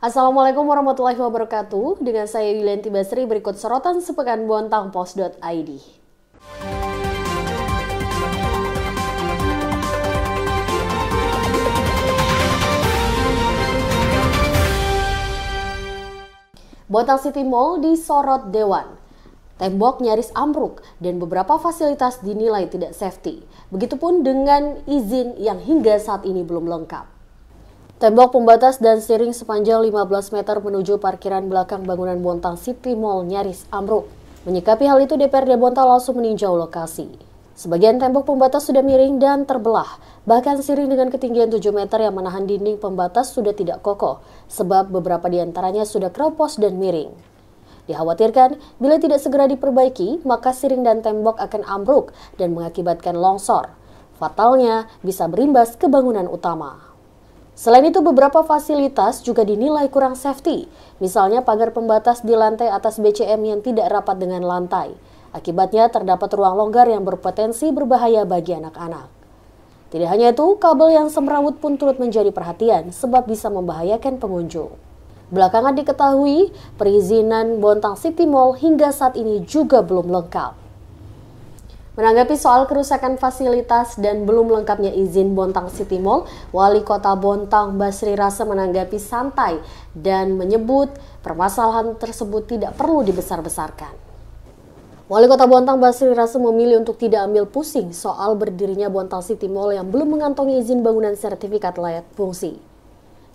Assalamualaikum warahmatullahi wabarakatuh. Dengan saya Yulianti Basri, berikut sorotan sepekan bontangpost.id. Bontang City Mall disorot Dewan. Tembok nyaris ambruk dan beberapa fasilitas dinilai tidak safety. Begitupun dengan izin yang hingga saat ini belum lengkap. Tembok pembatas dan siring sepanjang 15 meter menuju parkiran belakang bangunan Bontang City Mall nyaris ambruk. Menyikapi hal itu, DPRD Bontang langsung meninjau lokasi. Sebagian tembok pembatas sudah miring dan terbelah. Bahkan siring dengan ketinggian 7 meter yang menahan dinding pembatas sudah tidak kokoh, sebab beberapa di antaranya sudah keropos dan miring. Dikhawatirkan, bila tidak segera diperbaiki, maka siring dan tembok akan ambruk dan mengakibatkan longsor. Fatalnya, bisa berimbas ke bangunan utama. Selain itu, beberapa fasilitas juga dinilai kurang safety. Misalnya pagar pembatas di lantai atas BCM yang tidak rapat dengan lantai. Akibatnya terdapat ruang longgar yang berpotensi berbahaya bagi anak-anak. Tidak hanya itu, kabel yang semrawut pun turut menjadi perhatian sebab bisa membahayakan pengunjung. Belakangan diketahui, perizinan Bontang City Mall hingga saat ini juga belum lengkap. Menanggapi soal kerusakan fasilitas dan belum lengkapnya izin Bontang City Mall, Wali Kota Bontang Basri Rasa menanggapi santai dan menyebut permasalahan tersebut tidak perlu dibesar-besarkan. Wali Kota Bontang Basri Rasa memilih untuk tidak ambil pusing soal berdirinya Bontang City Mall yang belum mengantongi izin bangunan sertifikat layak fungsi.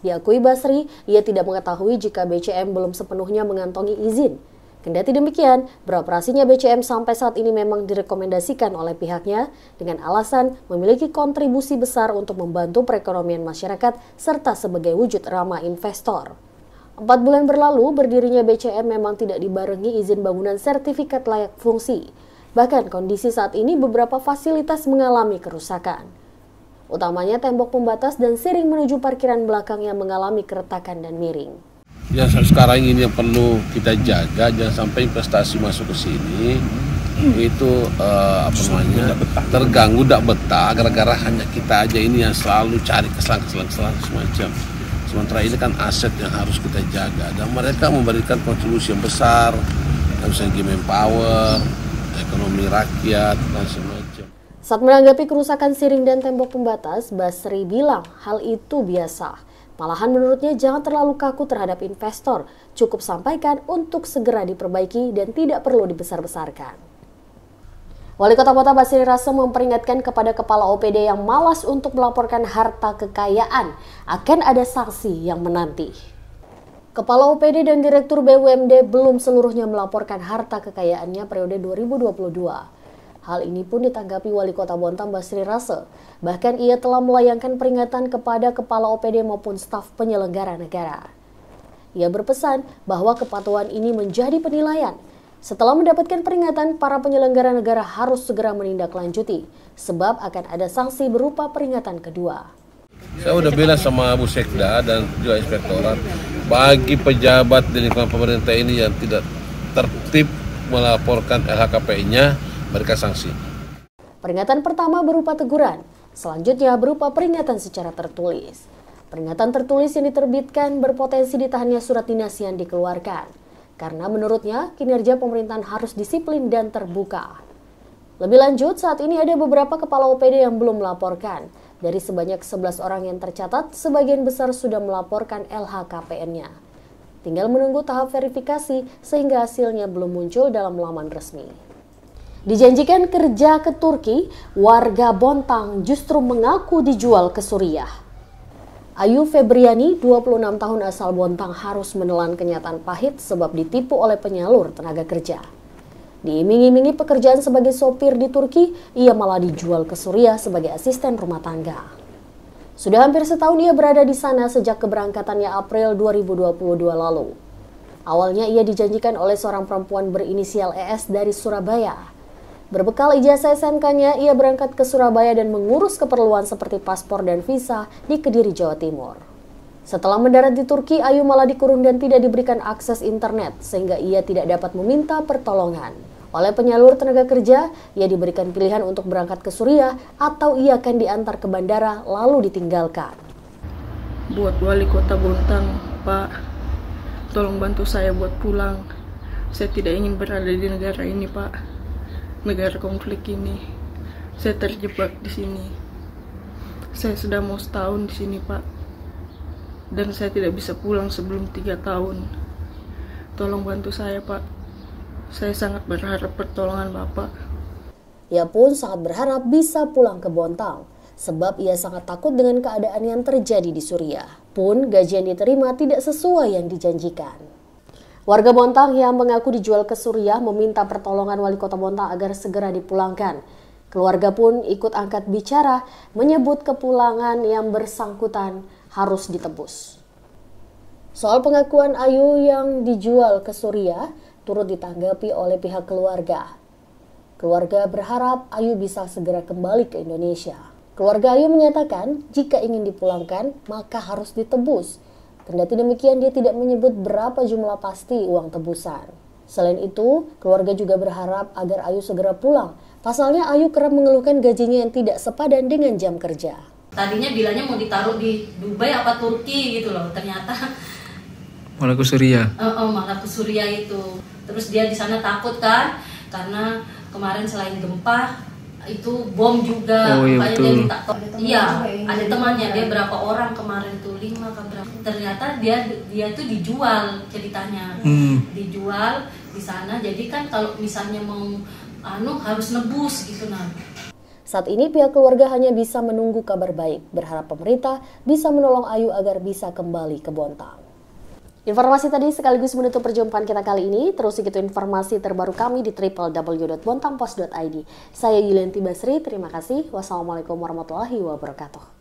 Diakui Basri, ia tidak mengetahui jika BCM belum sepenuhnya mengantongi izin. Kendati demikian, beroperasinya BCM sampai saat ini memang direkomendasikan oleh pihaknya dengan alasan memiliki kontribusi besar untuk membantu perekonomian masyarakat serta sebagai wujud ramah investor. 4 bulan berlalu, berdirinya BCM memang tidak dibarengi izin bangunan sertifikat layak fungsi. Bahkan kondisi saat ini beberapa fasilitas mengalami kerusakan. Utamanya tembok pembatas dan siring menuju parkiran belakang yang mengalami keretakan dan miring. Yang sekarang ini yang perlu kita jaga, jangan sampai investasi masuk ke sini itu terganggu, tidak betah gara-gara hanya kita aja ini yang selalu cari kesalahan semacam. Sementara ini kan aset yang harus kita jaga dan mereka memberikan kontribusi yang besar, misalnya manpower, ekonomi rakyat dan semacam. Saat menanggapi kerusakan siring dan tembok pembatas, Basri bilang hal itu biasa. Malahan menurutnya jangan terlalu kaku terhadap investor, cukup sampaikan untuk segera diperbaiki dan tidak perlu dibesar-besarkan. Wali Kota Bontang Basri Rasa memperingatkan kepada kepala OPD yang malas untuk melaporkan harta kekayaan, akan ada sanksi yang menanti. Kepala OPD dan Direktur BUMD belum seluruhnya melaporkan harta kekayaannya periode 2022. Hal ini pun ditanggapi Wali Kota Bontang Basri Rasa. Bahkan ia telah melayangkan peringatan kepada kepala OPD maupun staf penyelenggara negara. Ia berpesan bahwa kepatuhan ini menjadi penilaian. Setelah mendapatkan peringatan, para penyelenggara negara harus segera menindaklanjuti, sebab akan ada sanksi berupa peringatan kedua. Saya udah bilang sama Bu Sekda dan juga inspektorat, bagi pejabat di lingkungan pemerintah ini yang tidak tertib melaporkan LHKPI-nya, mereka sanksi. Peringatan pertama berupa teguran, selanjutnya berupa peringatan secara tertulis. Peringatan tertulis yang diterbitkan berpotensi ditahannya surat dinas yang dikeluarkan, karena menurutnya kinerja pemerintahan harus disiplin dan terbuka. Lebih lanjut, saat ini ada beberapa kepala OPD yang belum melaporkan. Dari sebanyak 11 orang yang tercatat, sebagian besar sudah melaporkan LHKPN-nya. Tinggal menunggu tahap verifikasi sehingga hasilnya belum muncul dalam laman resmi. Dijanjikan kerja ke Turki, warga Bontang justru mengaku dijual ke Suriah. Ayu Febriani, 26 tahun asal Bontang, harus menelan kenyataan pahit sebab ditipu oleh penyalur tenaga kerja. Diiming-imingi pekerjaan sebagai sopir di Turki, ia malah dijual ke Suriah sebagai asisten rumah tangga. Sudah hampir setahun ia berada di sana sejak keberangkatannya April 2022 lalu. Awalnya ia dijanjikan oleh seorang perempuan berinisial ES dari Surabaya. Berbekal ijazah SMK-nya, ia berangkat ke Surabaya dan mengurus keperluan seperti paspor dan visa di Kediri, Jawa Timur. Setelah mendarat di Turki, Ayu malah dikurung dan tidak diberikan akses internet, sehingga ia tidak dapat meminta pertolongan. Oleh penyalur tenaga kerja, ia diberikan pilihan untuk berangkat ke Suriah atau ia akan diantar ke bandara lalu ditinggalkan. Buat Wali Kota Bontang, Bapak, tolong bantu saya buat pulang. Saya tidak ingin berada di negara ini, Pak. Negara konflik ini. Saya terjebak di sini. Saya sudah mau setahun di sini, Pak. Dan saya tidak bisa pulang sebelum 3 tahun. Tolong bantu saya, Pak. Saya sangat berharap pertolongan Bapak. Ia pun sangat berharap bisa pulang ke Bontang, sebab ia sangat takut dengan keadaan yang terjadi di Suriah. Pun gaji yang diterima tidak sesuai yang dijanjikan. Warga Bontang yang mengaku dijual ke Suriah meminta pertolongan wali kota Bontang agar segera dipulangkan. Keluarga pun ikut angkat bicara, menyebut kepulangan yang bersangkutan harus ditebus. Soal pengakuan Ayu yang dijual ke Suriah turut ditanggapi oleh pihak keluarga. Keluarga berharap Ayu bisa segera kembali ke Indonesia. Keluarga Ayu menyatakan jika ingin dipulangkan maka harus ditebus. Kendati demikian dia tidak menyebut berapa jumlah pasti uang tebusan. Selain itu, keluarga juga berharap agar Ayu segera pulang. Pasalnya Ayu kerap mengeluhkan gajinya yang tidak sepadan dengan jam kerja. Tadinya bilangnya mau ditaruh di Dubai apa Turki gitu loh, ternyata malah ke Suriah. Malah ke Suriah itu. Terus dia di sana takut kan, karena kemarin selain gempa itu bom juga. Oh iya, makanya betul. dia minta ada temannya dia berapa orang kemarin tuh 5 ke berapa. Ternyata dia tuh dijual ceritanya. Dijual di sana. Jadi kan kalau misalnya mau harus nebus gitu nah. Saat ini pihak keluarga hanya bisa menunggu kabar baik, berharap pemerintah bisa menolong Ayu agar bisa kembali ke Bontang. Informasi tadi sekaligus menutup perjumpaan kita kali ini. Terus ikuti informasi terbaru kami di www.bontangpost.id. Saya Yulianti Basri, terima kasih. Wassalamualaikum warahmatullahi wabarakatuh.